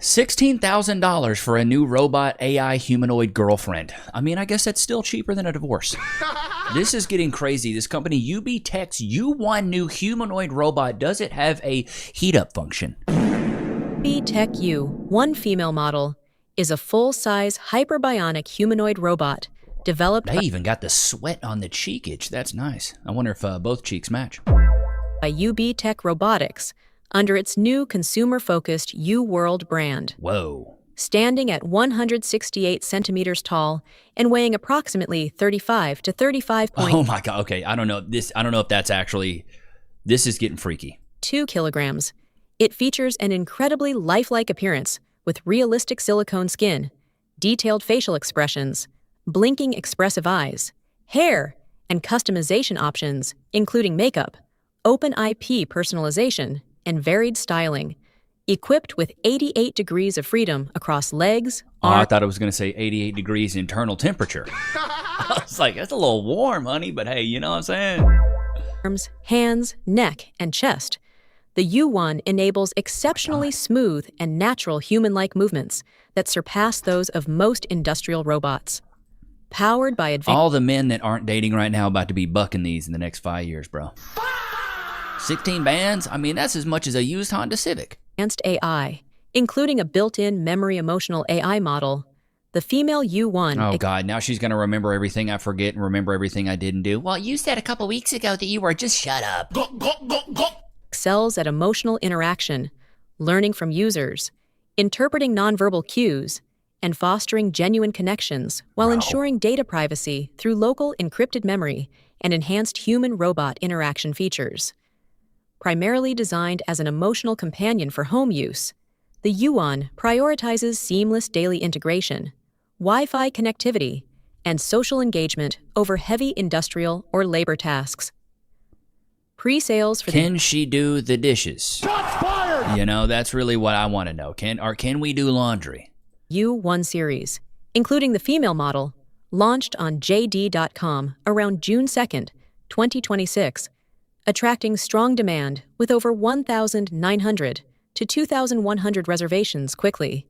$16,000 for a new robot AI humanoid girlfriend. I mean, I guess that's still cheaper than a divorce. This is getting crazy. This company, UB Tech's U1 new humanoid robot, does it have a heat-up function? UB Tech U1 female model is a full-size hyperbionic humanoid robot developed They even got the sweat on the cheek itch. That's nice. I wonder if both cheeks match. by UB Tech Robotics under its new consumer-focused U-World brand. Whoa. Standing at 168 centimeters tall and weighing approximately 35 to 35 Oh my God. Okay. I don't know if that's actually, this is getting freaky. 2 kilograms. It features an incredibly lifelike appearance with realistic silicone skin, detailed facial expressions, blinking expressive eyes, hair, and customization options, including makeup, open IP personalization, and varied styling. Equipped with 88 degrees of freedom across legs, I arms, thought it was going to say 88 degrees internal temperature. I was like, that's a little warm, honey, but hey, you know what I'm saying? hands, neck, and chest. The U1 enables exceptionally smooth and natural human-like movements that surpass those of most industrial robots. Powered by advanced All the men that aren't dating right now about to be bucking these in the next 5 years, bro. 16 bands? I mean, that's as much as a used Honda Civic. AI, including a built-in memory emotional AI model, the female U1 Oh, God, now she's going to remember everything I forget and remember everything I didn't do. Well, you said a couple weeks ago that you were just shut up. excels at emotional interaction, learning from users, interpreting nonverbal cues, and fostering genuine connections while ensuring data privacy through local encrypted memory and enhanced human-robot interaction features. Primarily designed as an emotional companion for home use, the U1 prioritizes seamless daily integration, Wi-Fi connectivity, and social engagement over heavy industrial or labor tasks. Pre-sales for Can she do the dishes? You know, that's really what I want to know. Can we do laundry? the U1 series, including the female model, launched on JD.com around June 2nd, 2026, attracting strong demand with over 1,900 to 2,100 reservations quickly.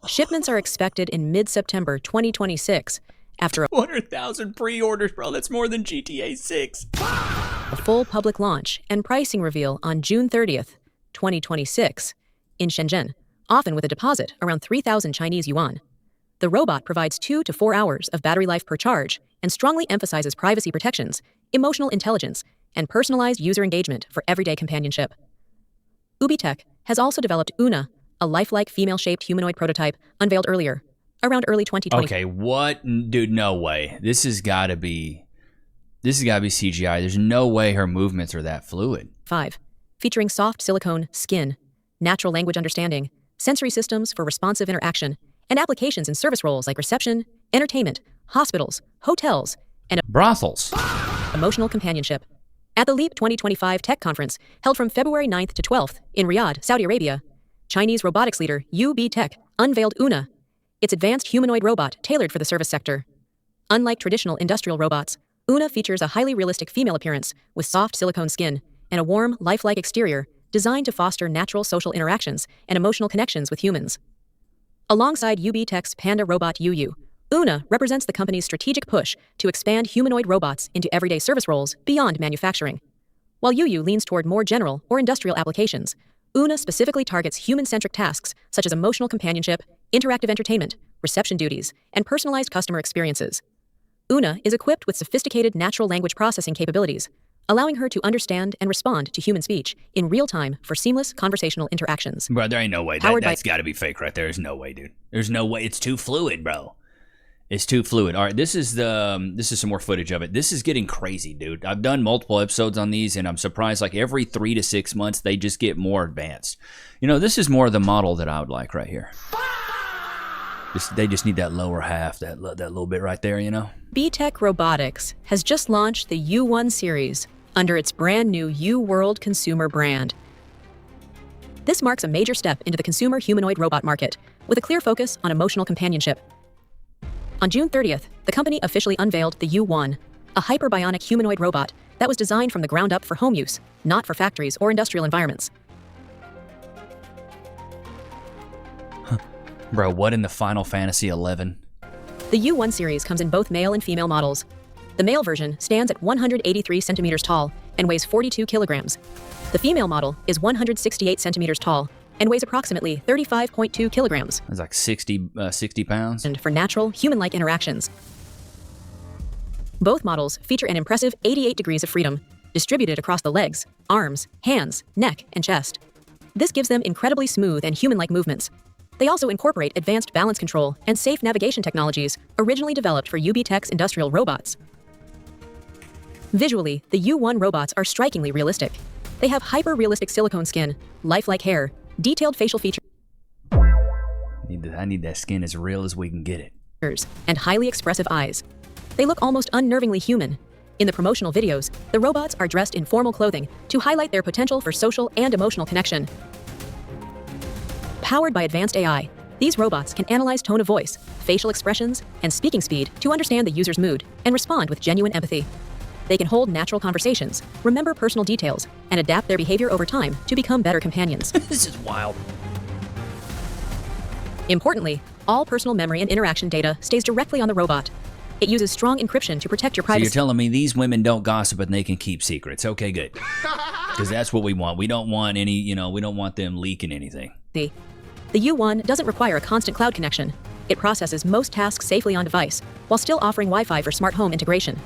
Shipments are expected in mid-September 2026 after 200,000 pre-orders, bro. That's more than GTA 6. a full public launch and pricing reveal on June 30th, 2026, in Shenzhen, often with a deposit around 3,000 Chinese yuan. The robot provides 2 to 4 hours of battery life per charge and strongly emphasizes privacy protections, emotional intelligence, and personalized user engagement for everyday companionship. UB Tech has also developed Una, a lifelike female-shaped humanoid prototype unveiled earlier, around early 2020. Okay, what? Dude, no way. This has got to be CGI. There's no way her movements are that fluid. 5, featuring soft silicone skin, natural language understanding, sensory systems for responsive interaction, and applications in service roles like reception, entertainment, hospitals, hotels, and Brothels. emotional companionship. At the LEAP 2025 Tech Conference, held from February 9th to 12th in Riyadh, Saudi Arabia, Chinese robotics leader UB Tech unveiled Una, its advanced humanoid robot tailored for the service sector. Unlike traditional industrial robots, Una features a highly realistic female appearance with soft silicone skin and a warm, lifelike exterior designed to foster natural social interactions and emotional connections with humans. Alongside UB Tech's Panda robot UU, Una represents the company's strategic push to expand humanoid robots into everyday service roles beyond manufacturing. While UU leans toward more general or industrial applications, Una specifically targets human-centric tasks such as emotional companionship, interactive entertainment, reception duties, and personalized customer experiences. Una is equipped with sophisticated natural language processing capabilities, allowing her to understand and respond to human speech in real time for seamless conversational interactions. Bro, there ain't no way. Powered by- That's got to be fake right there. There's no way, dude. There's no way. It's too fluid, bro. It's too fluid. All right, this is some more footage of it. This is getting crazy, dude. I've done multiple episodes on these, and I'm surprised. Like every 3 to 6 months, they just get more advanced. You know, this is more the model that I would like right here. They just need that lower half, that little bit right there. You know. UB Tech Robotics has just launched the U1 series under its brand new U-World consumer brand. This marks a major step into the consumer humanoid robot market, with a clear focus on emotional companionship. On June 30th, the company officially unveiled the U1, a hyperbionic humanoid robot that was designed from the ground up for home use, not for factories or industrial environments. Bro, what in the Final Fantasy 11? The U1 series comes in both male and female models. The male version stands at 183 centimeters tall and weighs 42 kilograms. The female model is 168 centimeters tall and weighs approximately 35.2 kilograms. That's like 60 pounds. And for natural, human-like interactions. Both models feature an impressive 88 degrees of freedom, distributed across the legs, arms, hands, neck, and chest. This gives them incredibly smooth and human-like movements. They also incorporate advanced balance control and safe navigation technologies originally developed for UB Tech's industrial robots. Visually, the U1 robots are strikingly realistic. They have hyper-realistic silicone skin, lifelike hair, detailed facial features, I need that skin as real as we can get it. And highly expressive eyes. They look almost unnervingly human. In the promotional videos, the robots are dressed in formal clothing to highlight their potential for social and emotional connection. Powered by advanced AI, these robots can analyze tone of voice, facial expressions, and speaking speed to understand the user's mood and respond with genuine empathy. They can hold natural conversations, remember personal details, and adapt their behavior over time to become better companions. This is wild. Importantly, all personal memory and interaction data stays directly on the robot. It uses strong encryption to protect your privacy. So you're telling me these women don't gossip and they can keep secrets. Okay, good. Because that's what we want. We don't want any, we don't want them leaking anything. The U1 doesn't require a constant cloud connection. It processes most tasks safely on device, while still offering Wi-Fi for smart home integration.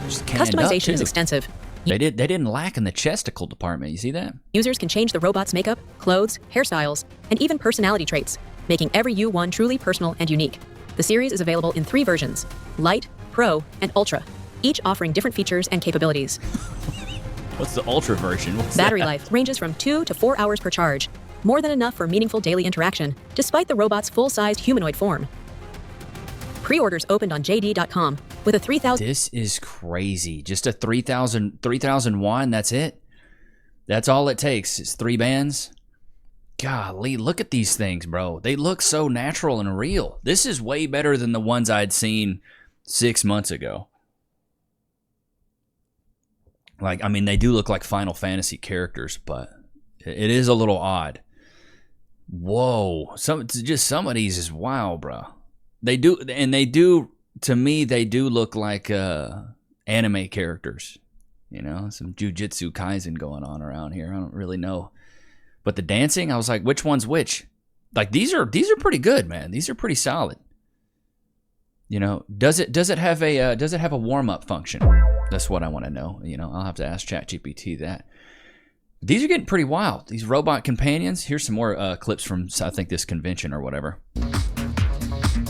Customization is extensive. They didn't lack in the chesticle department. You see that? Users can change the robot's makeup, clothes, hairstyles, and even personality traits, making every U1 truly personal and unique. The series is available in 3 versions: Light, Pro, and Ultra, each offering different features and capabilities. What's the Ultra version? Battery life ranges from 2 to 4 hours per charge, more than enough for meaningful daily interaction, despite the robot's full-sized humanoid form. Pre-orders opened on JD.com with a 3,000. This is crazy. Just a 3,000 won. That's it. That's all it takes. It's 3 bands. Golly, look at these things, bro. They look so natural and real. This is way better than the ones I'd seen 6 months ago. Like, I mean, they do look like Final Fantasy characters, but it is a little odd. Whoa. Some of these is wow, bro. They do, to me, they do look like anime characters. Some Jujutsu Kaisen going on around here. I don't really know. But the dancing, I was like, which one's which? Like, these are pretty good, man. These are pretty solid. Does it have a warm-up function? That's what I want to know. I'll have to ask ChatGPT that. These are getting pretty wild. These robot companions. Here's some more clips from, I think, this convention or whatever.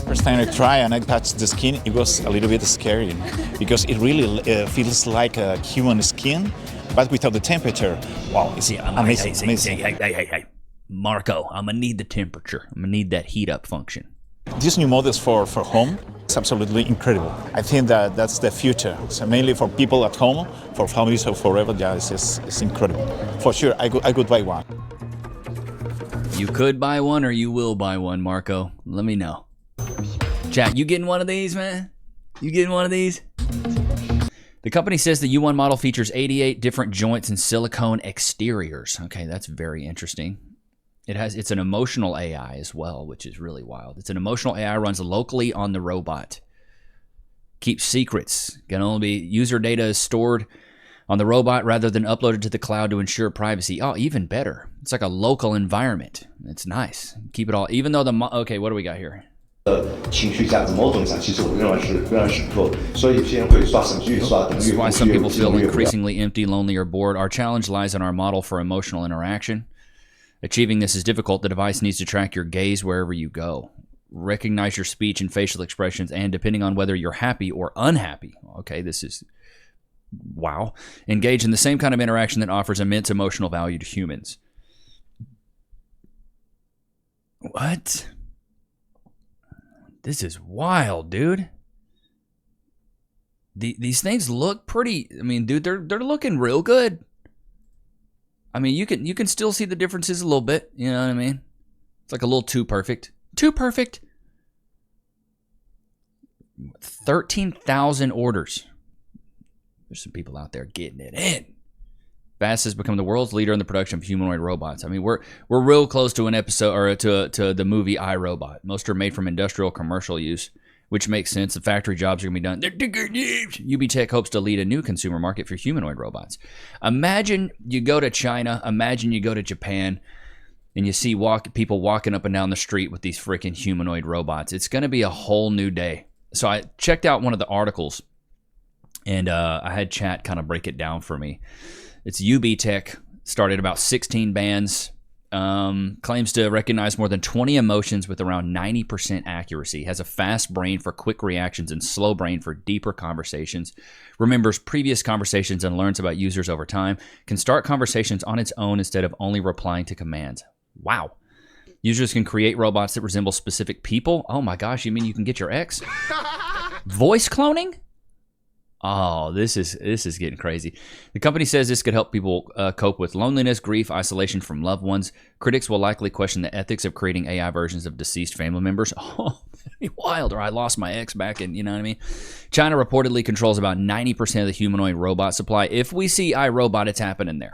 First time I tried and I touched the skin, it was a little bit scary because it really feels like a human skin, but without the temperature. Wow, it's amazing. Hey, Marco, I'm gonna need the temperature. I'm gonna need that heat up function. These new models for home, it's absolutely incredible. I think that's the future. So mainly for people at home, for families or forever, yeah, it's incredible. For sure, I could buy one. You could buy one or you will buy one, Marco. Let me know. Chat, you getting one of these, man? You getting one of these? The company says the U1 model features 88 different joints and silicone exteriors. Okay, that's very interesting. It's an emotional AI as well, which is really wild. It's an emotional AI, runs locally on the robot. Keeps secrets. Can only be user data is stored on the robot rather than uploaded to the cloud to ensure privacy. Oh, even better. It's like a local environment. It's nice. Keep it all. Even though okay, what do we got here? 情绪价值某种上，其实我认为是仍然是不够的，所以有些人会刷手机、刷订阅。 This is why some people feel increasingly empty, lonely, or bored. Our challenge lies in our model for emotional interaction. Achieving this is difficult. The device needs to track your gaze wherever you go, recognize your speech and facial expressions, and depending on whether you're happy or unhappy. Okay, this is wow. Engage in the same kind of interaction that offers immense emotional value to humans. What? This is wild, dude. These things look pretty. I mean, dude, they're looking real good. I mean, you can still see the differences a little bit. You know what I mean? It's like a little too perfect. Too perfect. 13,000 orders. There's some people out there getting it in. Fast has become the world's leader in the production of humanoid robots. I mean, we're real close to an episode or to the movie iRobot. Most are made from industrial commercial use, which makes sense. The factory jobs are going to be done. UB Tech hopes to lead a new consumer market for humanoid robots. Imagine you go to China. Imagine you go to Japan, and you see people walking up and down the street with these freaking humanoid robots. It's going to be a whole new day. So I checked out one of the articles, and I had chat kind of break it down for me. It's UB Tech, started about 16 bands, claims to recognize more than 20 emotions with around 90% accuracy, has a fast brain for quick reactions and slow brain for deeper conversations, remembers previous conversations and learns about users over time, can start conversations on its own instead of only replying to commands. Wow. Users can create robots that resemble specific people. Oh my gosh, you mean you can get your ex? Voice cloning? Oh, this is getting crazy. The company says this could help people cope with loneliness, grief, isolation from loved ones. Critics will likely question the ethics of creating AI versions of deceased family members. Oh, that'd be wild. Or I lost my ex back in, you know what I mean? China reportedly controls about 90% of the humanoid robot supply. If we see iRobot, it's happening there.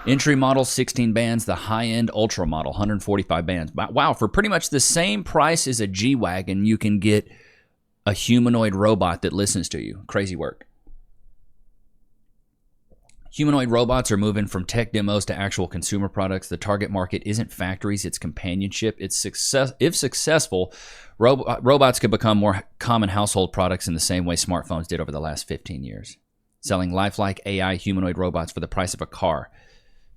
Entry model, 16 bands. The high-end Ultra model, 145 bands. Wow, for pretty much the same price as a G-Wagon, you can get a humanoid robot that listens to you. Crazy work. Humanoid robots are moving from tech demos to actual consumer products. The target market isn't factories, it's companionship. If successful, robots could become more common household products in the same way smartphones did over the last 15 years. Selling lifelike AI humanoid robots for the price of a car.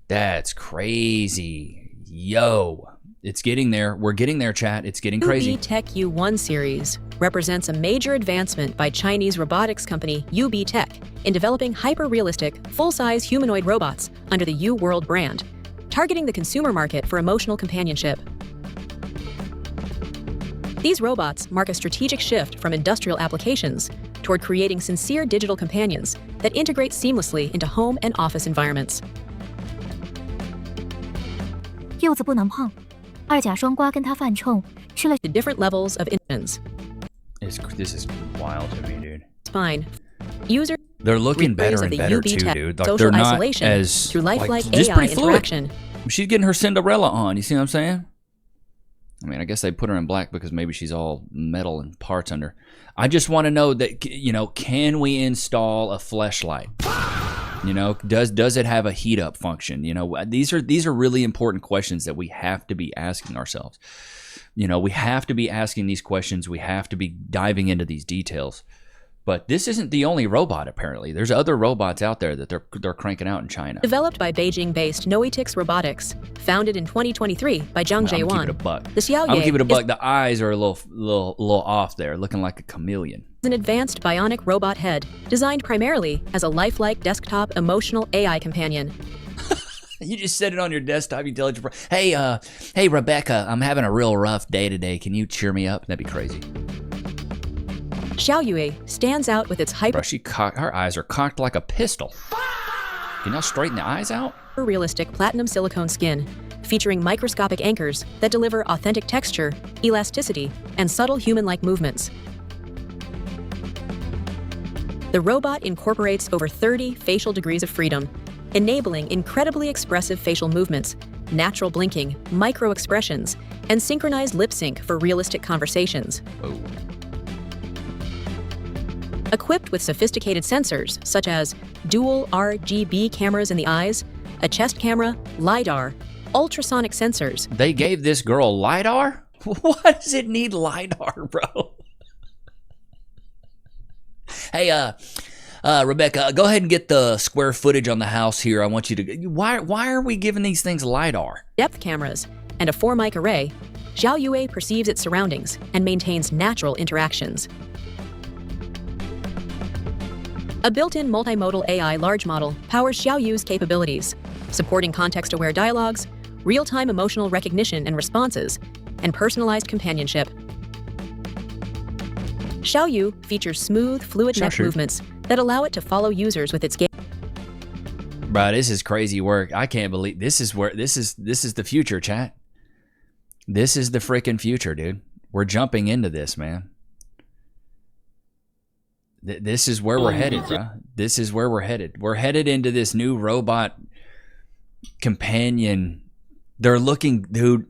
That's crazy. Yo. It's getting there. We're getting there, chat. It's getting crazy. UB Tech U1 series represents a major advancement by Chinese robotics company UB Tech in developing hyper-realistic, full-size humanoid robots under the U World brand, targeting the consumer market for emotional companionship. These robots mark a strategic shift from industrial applications toward creating sincere digital companions that integrate seamlessly into home and office environments. 柚子不能碰。二甲双胍跟他犯冲，吃了 The different levels of infants. This is wild to me, dude. Spine. User. They're looking better and better too, dude. Like they're not as through lifelike just AI pretty fluid. interaction. She's getting her Cinderella on. You see what I'm saying? I mean, I guess they put her in black because maybe she's all metal and parts under. I just want to know that, you know, can we install a fleshlight? You know, does it have a heat up function? You know, these are really important questions that we have to be asking ourselves. You know, we have to be asking these questions. We have to be diving into these details. But this isn't the only robot, apparently. There's other robots out there that they're cranking out in China. Developed by Beijing-based Noetix Robotics, founded in 2023 by Zhang Jaewan. I'm gonna give it a buck. The Xiaoye I'm gonna give it a buck. The eyes are a little off there, looking like a chameleon. Is an advanced bionic robot head designed primarily as a lifelike desktop emotional AI companion. You just set it on your desktop. You tell it, hey Rebecca, I'm having a real rough day today. Can you cheer me up? That'd be crazy. Xiaoye stands out with its her eyes are cocked like a pistol. Can y'all straighten the eyes out? Realistic platinum silicone skin, featuring microscopic anchors that deliver authentic texture, elasticity, and subtle human-like movements. The robot incorporates over 30 facial degrees of freedom, enabling incredibly expressive facial movements, natural blinking, micro-expressions, and synchronized lip sync for realistic conversations. Oh. Equipped with sophisticated sensors such as dual RGB cameras in the eyes, a chest camera, LiDAR, ultrasonic sensors. They gave this girl LiDAR? Why does it need LiDAR, bro? Hey, Rebecca, go ahead and get the square footage on the house here. I want you to... Why are we giving these things LiDAR? Depth cameras and a 4-mic array, Xiaoye perceives its surroundings and maintains natural interactions. A built-in multimodal AI large model powers Xiaoyu's capabilities, supporting context-aware dialogues, real-time emotional recognition and responses, and personalized companionship. Xiaoyu features smooth, fluid neck movements that allow it to follow users with its gaze. Bro, this is crazy work. I can't believe this is the future, chat. This is the freaking future, dude. We're jumping into this, man. This is where we're headed, bro. This is where we're headed. We're headed into this new robot companion. They're looking, dude.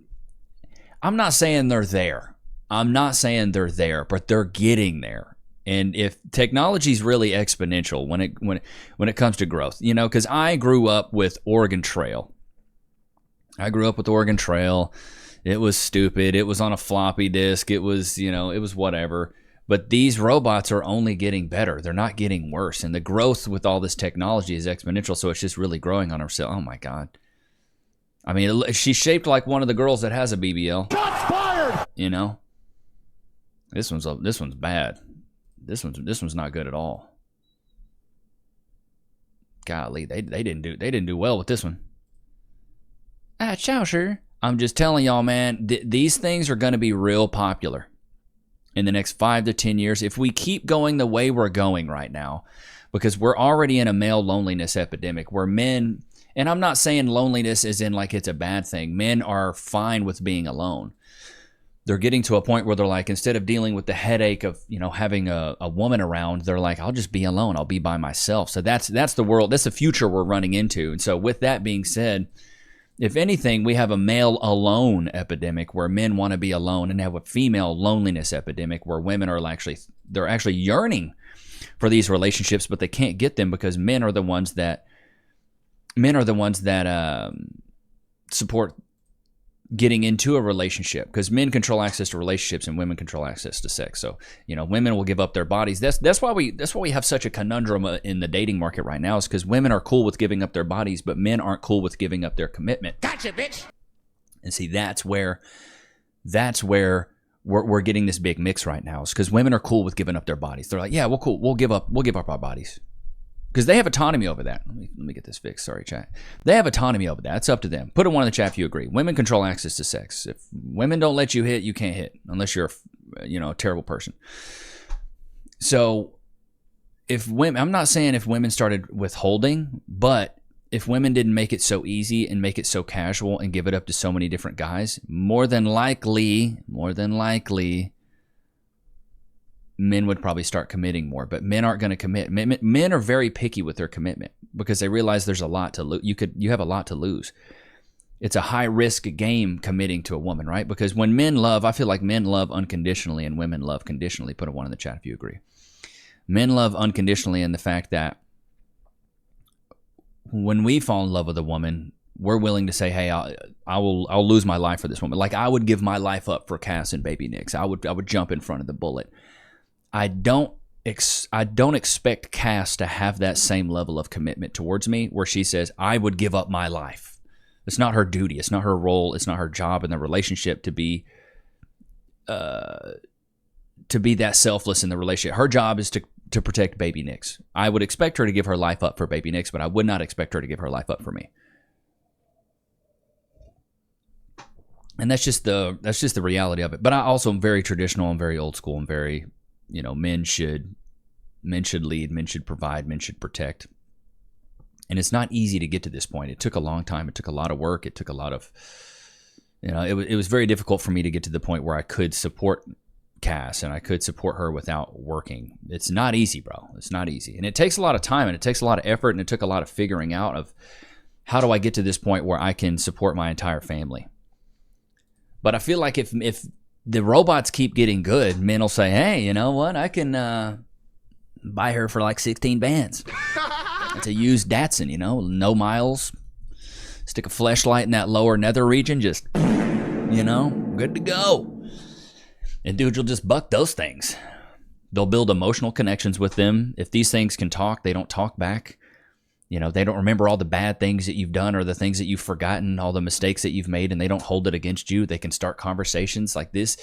I'm not saying they're there. But they're getting there. And if technology is really exponential when it comes to growth, you know, because I grew up with Oregon Trail. It was stupid. It was on a floppy disk. It was, you know, it was whatever. But these robots are only getting better. They're not getting worse. And the growth with all this technology is exponential. So it's just really growing on herself. Oh my God. I mean, she's shaped like one of the girls that has a BBL. Shots fired! You know? This one's bad. This one's not good at all. Golly, they didn't do well with this one. Ciao, sure. I'm just telling y'all, man, these things are going to be real popular in the next 5 to 10 years if we keep going the way we're going right now, because we're already in a male loneliness epidemic where men, and I'm not saying loneliness is in like it's a bad thing. Men are fine with being alone. They're getting to a point where they're like, instead of dealing with the headache of, you know, having a woman around, they're like, I'll just be alone. I'll be by myself. So that's the world. That's the future we're running into. And so with that being said, if anything, we have a male alone epidemic where men want to be alone, and have a female loneliness epidemic where women are actually yearning for these relationships, but they can't get them because men are the ones that support getting into a relationship, because men control access to relationships and women control access to sex. So, you know, women will give up their bodies. That's why we have such a conundrum in the dating market right now, is because women are cool with giving up their bodies, but men aren't cool with giving up their commitment. Gotcha, bitch. And see, that's where we're getting this big mix right now, is because women are cool with giving up their bodies. They're like, yeah, well, cool, we'll give up our bodies. Because they have autonomy over that. Let me get this fixed. Sorry, chat. They have autonomy over that. It's up to them. Put a 1 in the chat if you agree. Women control access to sex. If women don't let you hit, you can't hit unless you're a terrible person. So if women, I'm not saying if women started withholding, but if women didn't make it so easy and make it so casual and give it up to so many different guys, more than likely, men would probably start committing more. But men aren't going to commit. Men are very picky with their commitment because they realize there's a lot to lose. You have a lot to lose. It's a high risk game committing to a woman, right? Because when men love, I feel like men love unconditionally and women love conditionally. Put a 1 in the chat if you agree. Men love unconditionally in the fact that when we fall in love with a woman, we're willing to say, hey, I'll lose my life for this woman. Like I would give my life up for Cass and baby Nichs. I would jump in front of the bullet. I don't expect Cass to have that same level of commitment towards me where she says, I would give up my life. It's not her duty. It's not her role. It's not her job in the relationship to be that selfless in the relationship. Her job is to protect baby Nichs. I would expect her to give her life up for baby Nichs, but I would not expect her to give her life up for me. And that's just the reality of it. But I also am very traditional and very old school and very, men should lead, men should provide, men should protect. And it's not easy to get to this point. It took a long time. It took a lot of work. It took a lot of, it was very difficult for me to get to the point where I could support Cass and I could support her without working. It's not easy, bro. It's not easy. And it takes a lot of time and it takes a lot of effort and it took a lot of figuring out of how do I get to this point where I can support my entire family. But I feel like if the robots keep getting good, men will say, hey, you know what? I can buy her for like 16 bands. It's a used Datsun, no miles. Stick a fleshlight in that lower nether region, just, good to go. And dudes will just buck those things. They'll build emotional connections with them. If these things can talk, they don't talk back. They don't remember all the bad things that you've done or the things that you've forgotten, all the mistakes that you've made, and they don't hold it against you. They can start conversations like this.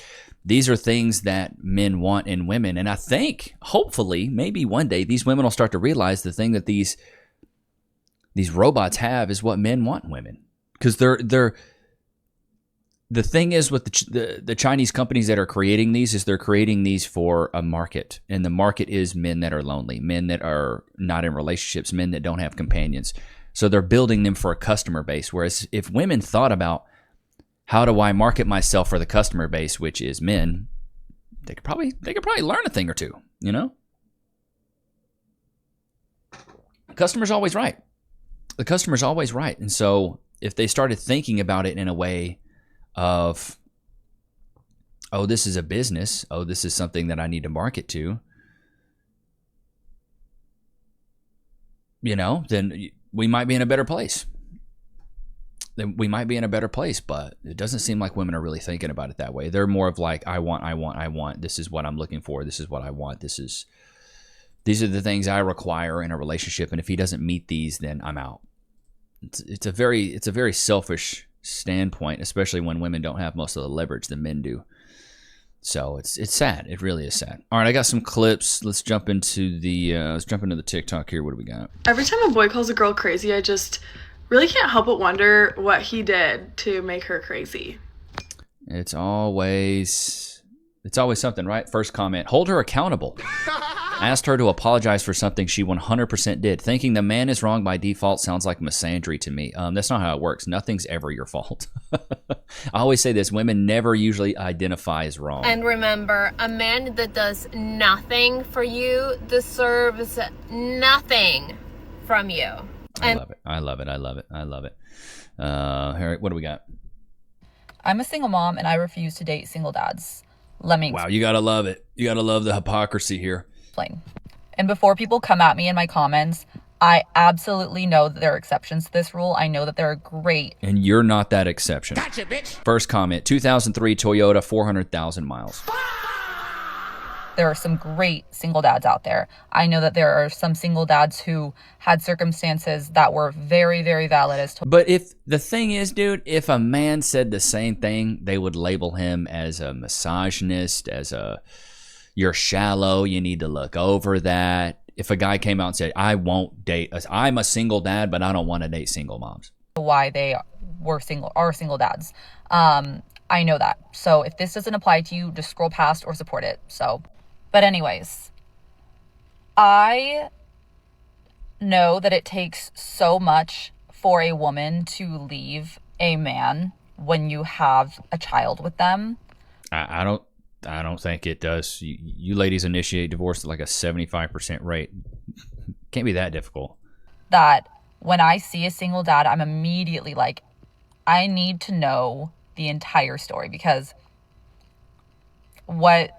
These are things that men want in women. And I think, hopefully, maybe one day, these women will start to realize the thing that these robots have is what men want in women. Because the thing is with the Chinese companies that are creating these is they're creating these for a market. And the market is men that are lonely, men that are not in relationships, men that don't have companions. So they're building them for a customer base. Whereas if women thought about how do I market myself for the customer base, which is men, they could probably learn a thing or two, customer's always right. The customer's always right. And so if they started thinking about it in a way of, oh, this is a business. Oh, this is something that I need to market to. You know, then we might be in a better place. Then we might be in a better place, but it doesn't seem like women are really thinking about it that way. They're more of like, I want. This is what I'm looking for. This is what I want. These are the things I require in a relationship, and if he doesn't meet these, then I'm out. It's a very selfish standpoint, especially when women don't have most of the leverage that men do. So it's sad. It really is sad. All right, I got some clips. Let's jump into the TikTok here. What do we got? Every time a boy calls a girl crazy, I just really can't help but wonder what he did to make her crazy. It's always something, right? First comment, hold her accountable. Asked her to apologize for something she 100% did. Thinking the man is wrong by default sounds like misandry to me. That's not how it works. Nothing's ever your fault. I always say this, women never usually identify as wrong. And remember, a man that does nothing for you deserves nothing from you. I love it. Harry, what do we got? I'm a single mom and I refuse to date single dads. Let me Wow, you gotta love it. You gotta love the hypocrisy here. explain. And before people come at me in my comments, I absolutely know that there are exceptions to this rule. I know that there are great. And you're not that exception. Gotcha, bitch. First comment, 2003 Toyota, 400,000 miles. There are some great single dads out there. I know that there are some single dads who had circumstances that were very, very valid as to. But if the thing is, dude, if a man said the same thing, they would label him as a misogynist, you're shallow, you need to look over that. If a guy came out and said, I'm a single dad, but I don't want to date single moms. Why they are single dads. I know that. So if this doesn't apply to you, just scroll past or support it. But anyways, I know that it takes so much for a woman to leave a man when you have a child with them. I don't think it does. You ladies initiate divorce at like a 75% rate. Can't be that difficult. That when I see a single dad, I'm immediately like, I need to know the entire story, because what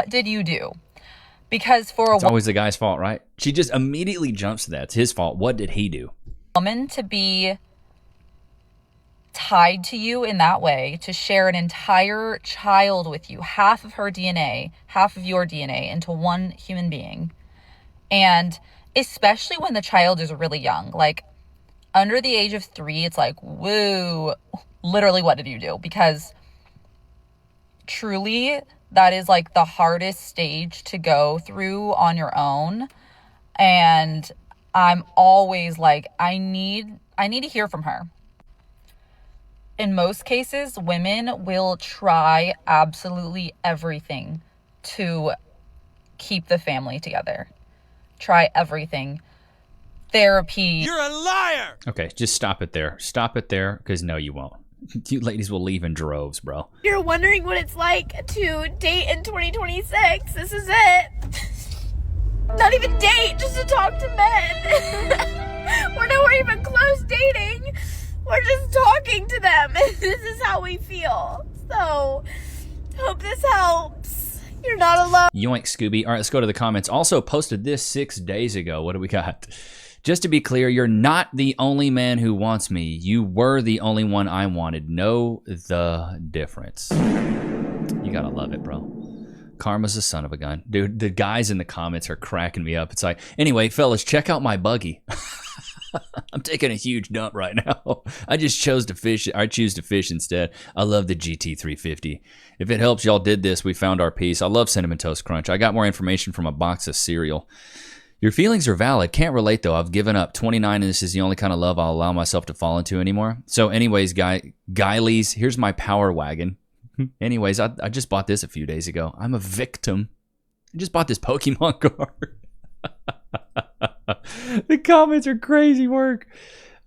did you do? Because it's always the guy's fault, right? She just immediately jumps to that. It's his fault. What did he do? Woman to be tied to you in that way, to share an entire child with you, half of her DNA, half of your DNA into one human being. And especially when the child is really young, like under the age of 3, it's like, woo, literally, what did you do? Because truly, that is like the hardest stage to go through on your own. And I'm always like, I need to hear from her. In most cases, women will try absolutely everything to keep the family together. Try everything. Therapy. You're a liar! Okay, just stop it there. Stop it there, because no, you won't. You ladies will leave in droves, bro. You're wondering what it's like to date in 2026. This is it. Not even date, just to talk to men. We're nowhere even close dating. We're just talking to them. This is how we feel. So, hope this helps. You're not alone. Yoink, Scooby. All right, let's go to the comments. Also posted this 6 days ago. What do we got? Just to be clear, you're not the only man who wants me. You were the only one I wanted. Know the difference. You gotta love it, bro. Karma's a son of a gun. Dude, the guys in the comments are cracking me up. It's like, anyway, fellas, check out my buggy. I'm taking a huge dump right now. I just chose to fish. I choose to fish instead. I love the GT350. If it helps, y'all did this. We found our piece. I love Cinnamon Toast Crunch. I got more information from a box of cereal. Your feelings are valid. Can't relate, though. I've given up. 29, and this is the only kind of love I'll allow myself to fall into anymore. So anyways, Guileys, here's my power wagon. Anyways, I just bought this a few days ago. I'm a victim. I just bought this Pokemon card. The comments are crazy work.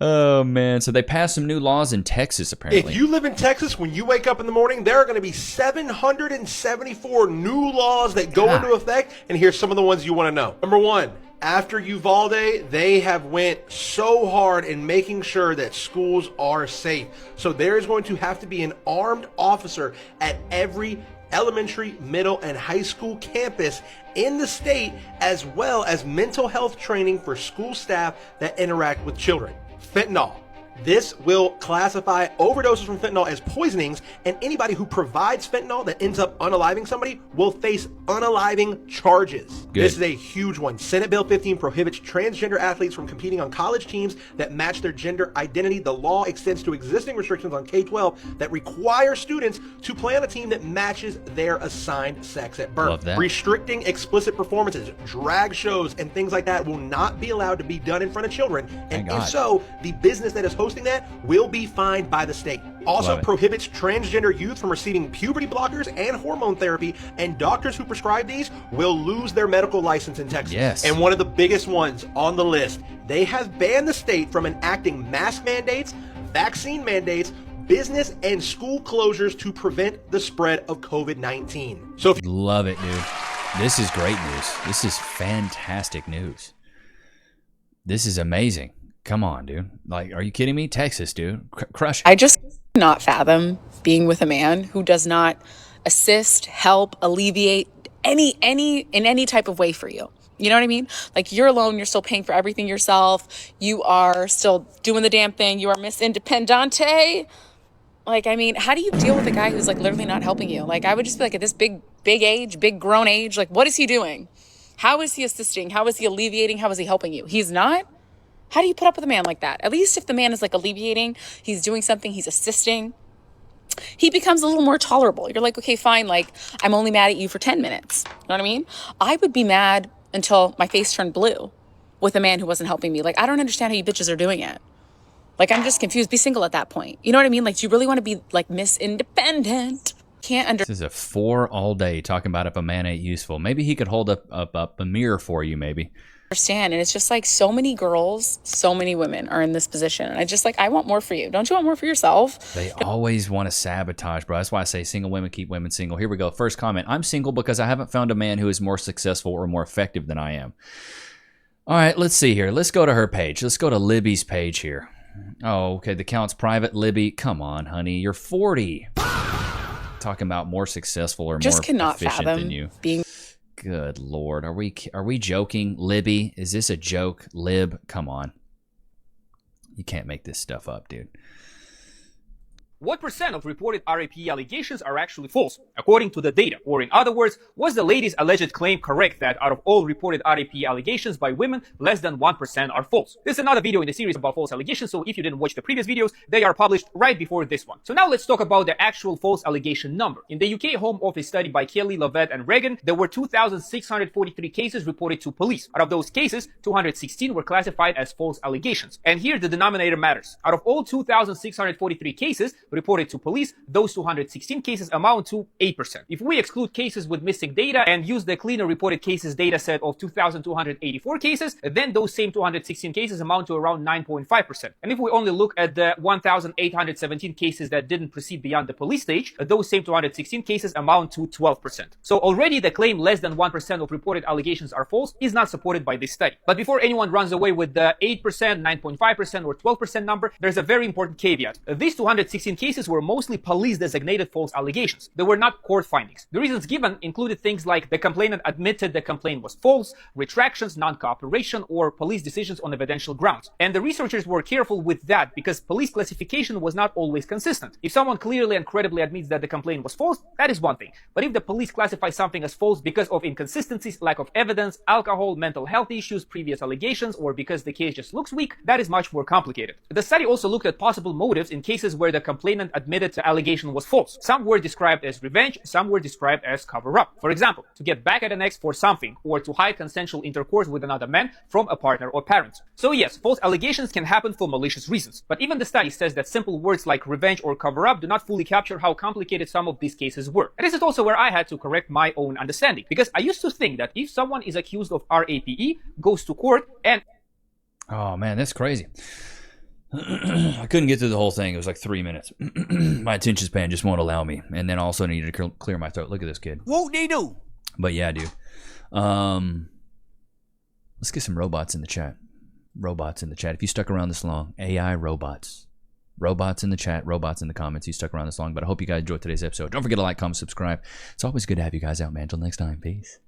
Oh, man. So they passed some new laws in Texas, apparently. If you live in Texas, when you wake up in the morning, there are going to be 774 new laws that go into effect. And here's some of the ones you want to know. Number 1, after Uvalde, they have went so hard in making sure that schools are safe. So there is going to have to be an armed officer at every elementary, middle, and high school campus in the state, as well as mental health training for school staff that interact with children. Fentanyl. This will classify overdoses from fentanyl as poisonings, and anybody who provides fentanyl that ends up unaliving somebody will face unaliving charges. Good. This is a huge one. Senate Bill 15 prohibits transgender athletes from competing on college teams that match their gender identity. The law extends to existing restrictions on K-12 that require students to play on a team that matches their assigned sex at birth. Love that. Restricting explicit performances, drag shows, and things like that will not be allowed to be done in front of children. And if so, the business that is hosting that will be fined by the state. Also prohibits transgender youth from receiving puberty blockers and hormone therapy, and doctors who prescribe these will lose their medical license in Texas. Yes. And one of the biggest ones on the list, they have banned the state from enacting mask mandates, vaccine mandates, business and school closures to prevent the spread of COVID-19. So if Love it, dude. This is great news. This is fantastic news. This is amazing. Come on, dude. Like, are you kidding me? Texas, dude. Crush it. I just cannot fathom being with a man who does not assist, help, alleviate in any type of way for you. You know what I mean? Like, you're alone, you're still paying for everything yourself, you are still doing the damn thing, you are Miss Independente. Like, I mean, how do you deal with a guy who's like literally not helping you? Like, I would just be like, at this big age, big grown age, like, what is he doing? How is he assisting? How is he alleviating? How is he helping you? He's not? How do you put up with a man like that? At least if the man is like alleviating, he's doing something, he's assisting, he becomes a little more tolerable. You're like, okay, fine. Like, I'm only mad at you for 10 minutes. You know what I mean? I would be mad until my face turned blue with a man who wasn't helping me. Like, I don't understand how you bitches are doing it. Like, I'm just confused. Be single at that point. You know what I mean? Like, do you really want to be like Miss Independent? This is a 4 all day talking about if a man ain't useful. Maybe he could hold up a mirror for you, maybe. Understand. And it's just like so many girls, so many women are in this position. And I just like, I want more for you. Don't you want more for yourself? They always want to sabotage, bro. That's why I say single women keep women single. Here we go. First comment. I'm single because I haven't found a man who is more successful or more effective than I am. All right, let's see here. Let's go to her page. Let's go to Libby's page here. Oh, okay. The account's private. Libby, come on, honey. You're 40. Talking about more successful or just more cannot efficient fathom than you. Being Good Lord. Are we joking? Libby, is this a joke? Lib, come on. You can't make this stuff up, dude. What percent of reported RAP allegations are actually false, according to the data? Or in other words, was the lady's alleged claim correct that out of all reported RAP allegations by women, less than 1% are false? This is another video in the series about false allegations, so if you didn't watch the previous videos, they are published right before this one. So now let's talk about the actual false allegation number. In the UK Home Office study by Kelly, Lovett, and Reagan, there were 2,643 cases reported to police. Out of those cases, 216 were classified as false allegations. And here the denominator matters. Out of all 2,643 cases reported to police, those 216 cases amount to 8%. If we exclude cases with missing data and use the cleaner reported cases data set of 2,284 cases, then those same 216 cases amount to around 9.5%. And if we only look at the 1,817 cases that didn't proceed beyond the police stage, those same 216 cases amount to 12%. So already the claim less than 1% of reported allegations are false is not supported by this study. But before anyone runs away with the 8%, 9.5%, or 12% number, there's a very important caveat. These 216 cases were mostly police-designated false allegations. They were not court findings. The reasons given included things like the complainant admitted the complaint was false, retractions, non-cooperation, or police decisions on evidential grounds. And the researchers were careful with that because police classification was not always consistent. If someone clearly and credibly admits that the complaint was false, that is one thing. But if the police classify something as false because of inconsistencies, lack of evidence, alcohol, mental health issues, previous allegations, or because the case just looks weak, that is much more complicated. The study also looked at possible motives in cases where the complainant admitted the allegation was false. Some were described as revenge, some were described as cover-up. For example, to get back at an ex for something, or to hide consensual intercourse with another man from a partner or parent. So yes, false allegations can happen for malicious reasons. But even the study says that simple words like revenge or cover-up do not fully capture how complicated some of these cases were. And this is also where I had to correct my own understanding. Because I used to think that if someone is accused of RAPE, goes to court and... Oh man, that's crazy. I couldn't get through the whole thing. It was like 3 minutes. My attention span just won't allow me. And then also needed to clear my throat. Look at this kid. Whoop-de-doo. But yeah, dude. Let's get some robots in the chat. Robots in the chat. If you stuck around this long, AI robots. Robots in the chat, robots in the comments. You stuck around this long, but I hope you guys enjoyed today's episode. Don't forget to like, comment, subscribe. It's always good to have you guys out, man. Until next time, peace.